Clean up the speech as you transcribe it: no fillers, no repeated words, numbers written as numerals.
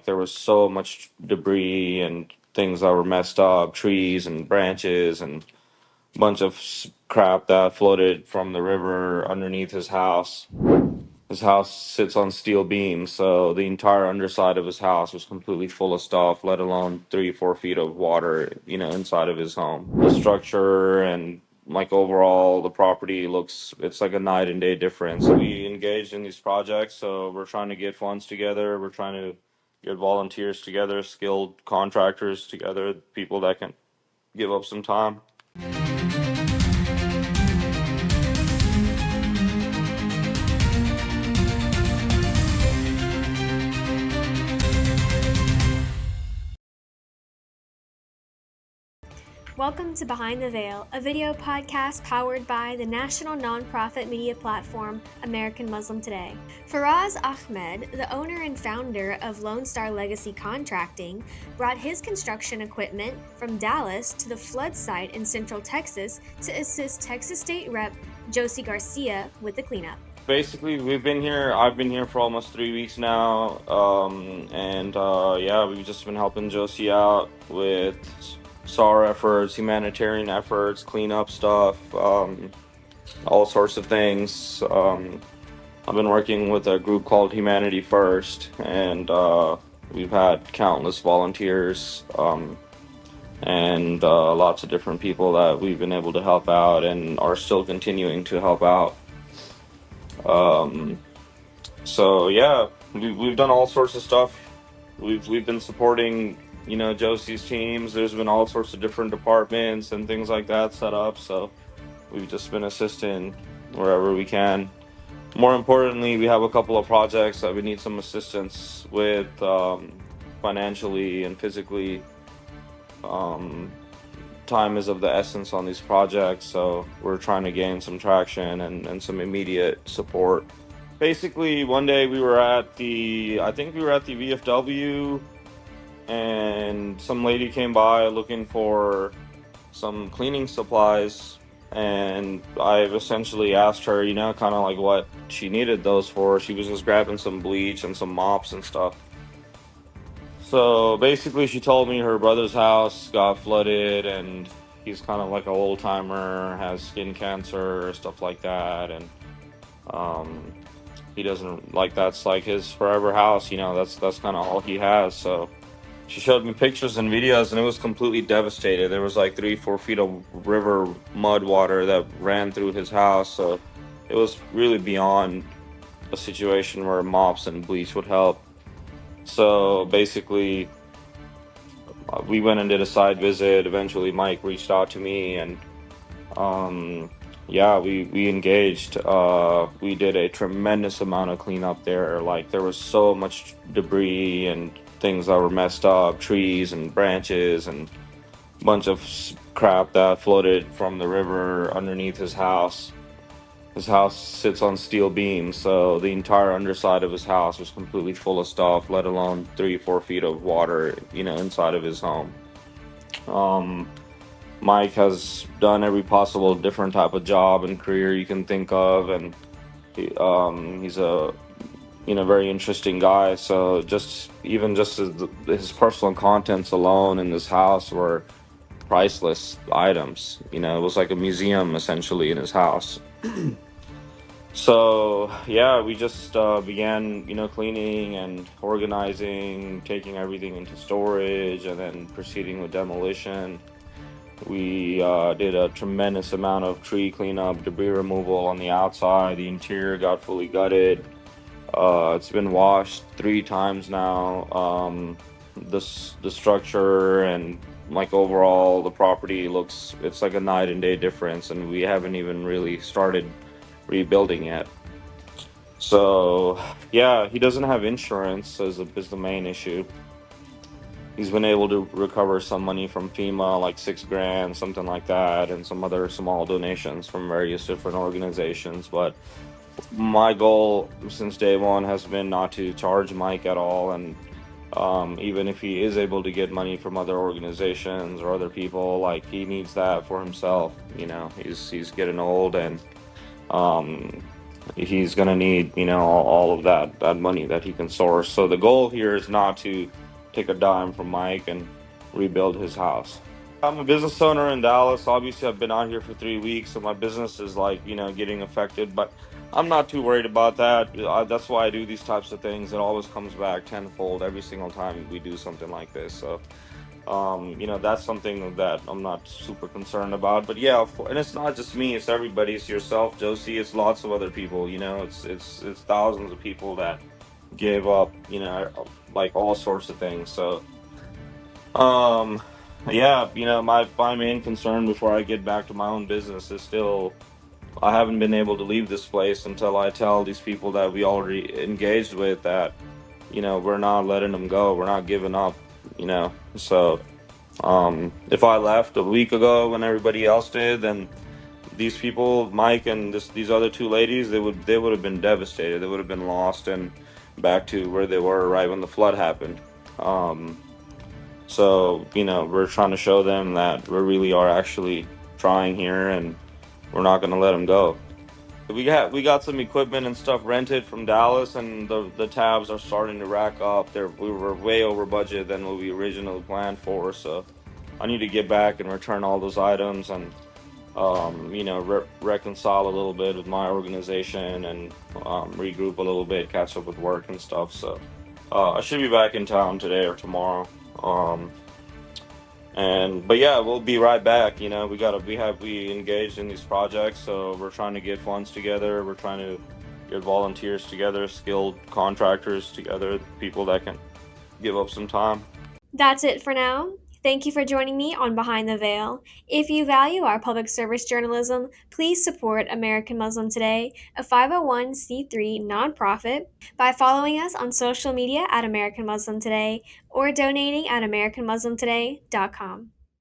there was so much debris and things that were messed up, trees and branches and a bunch of crap that floated from the river underneath his house. His house sits on steel beams, so the entire underside of his house was completely full of stuff, let alone 3, 4 feet of water, inside of his home. The structure and like overall the property it's like a night and day difference. We engaged in these projects, so we're trying to get funds together. We're trying to get volunteers together, skilled contractors together, people that can give up some time. Welcome to Behind the Veil, a video podcast powered by the national nonprofit media platform American Muslim Today. Faraz Ahmad, the owner and founder of Lone Star Legacy Contracting, brought his construction equipment from Dallas to the flood site in Central Texas to assist Texas State Rep Josie Garcia with the cleanup. Basically, I've been here for almost 3 weeks now. We've just been helping Josie out with SAR efforts, humanitarian efforts, cleanup stuff, all sorts of things. I've been working with a group called Humanity First, and we've had countless volunteers, and lots of different people that we've been able to help out and are still continuing to help out. We've done all sorts of stuff. We've been supporting, Josie's teams. There's been all sorts of different departments and things like that set up. So we've just been assisting wherever we can. More importantly, we have a couple of projects that we need some assistance with, financially and physically. Time is of the essence on these projects, so we're trying to gain some traction and some immediate support. Basically, one day we were at the VFW, and some lady came by looking for some cleaning supplies, and I've essentially asked her, kind of like what she needed those for. She was just grabbing some bleach and some mops and stuff. So basically, she told me her brother's house got flooded, and he's kind of like an old timer, has skin cancer, stuff like that, and he doesn't like that's like his forever house. That's kind of all he has. So she showed me pictures and videos, and it was completely devastated. There was like 3, 4 feet of river mud water that ran through his house. So it was really beyond a situation where mops and bleach would help. So basically, we went and did a site visit. Eventually, Mike reached out to me, and we engaged. We did a tremendous amount of cleanup there. Like, there was so much debris and things that were messed up, trees and branches and a bunch of crap that floated from the river underneath his house. His house sits on steel beams, so the entire underside of his house was completely full of stuff, let alone 3, 4 feet of water, inside of his home. Mike has done every possible different type of job and career you can think of, and he's a very interesting guy. So just his personal contents alone in this house were priceless items. It was like a museum essentially in his house. So we just began, cleaning and organizing, taking everything into storage, and then proceeding with demolition. We did a tremendous amount of tree cleanup, debris removal on the outside. The interior got fully gutted. It's been washed 3 times now. The structure and like overall the property it's like a night and day difference, and we haven't even really started rebuilding yet. So he doesn't have insurance is the main issue. He's been able to recover some money from FEMA, like $6,000, something like that, and some other small donations from various different organizations. But my goal since day one has been not to charge Mike at all, and even if he is able to get money from other organizations or other people, like, he needs that for himself. He's getting old, and he's gonna need, all of that money that he can source. So the goal here is not to take a dime from Mike and rebuild his house. I'm a business owner in Dallas. Obviously, I've been out here for 3 weeks, so my business is like, getting affected. But I'm not too worried about that. That's why I do these types of things. It always comes back tenfold every single time we do something like this. So, that's something that I'm not super concerned about. But yeah, and it's not just me; it's everybody. It's yourself, Josie. It's lots of other people. It's thousands of people that gave up. Like all sorts of things. So. Um, yeah, my main concern before I get back to my own business is still I haven't been able to leave this place until I tell these people that we already engaged with that, we're not letting them go. We're not giving up, So, if I left a week ago when everybody else did, then these people, Mike and these other two ladies, they would have been devastated. They would have been lost and back to where they were right when the flood happened. Um, so, we're trying to show them that we really are actually trying here and we're not going to let them go. We got some equipment and stuff rented from Dallas, and the tabs are starting to rack up. We were way over budget than what we originally planned for, so I need to get back and return all those items and reconcile a little bit with my organization and regroup a little bit, catch up with work and stuff. So I should be back in town today or tomorrow. Um, but yeah, we'll be right back. We engaged in these projects, so we're trying to get funds together. We're trying to get volunteers together, skilled contractors together, people that can give up some time. That's it for now. Thank you for joining me on Behind the Veil. If you value our public service journalism, please support American Muslim Today, a 501c3 nonprofit, by following us on social media at American Muslim Today or donating at AmericanMuslimToday.com.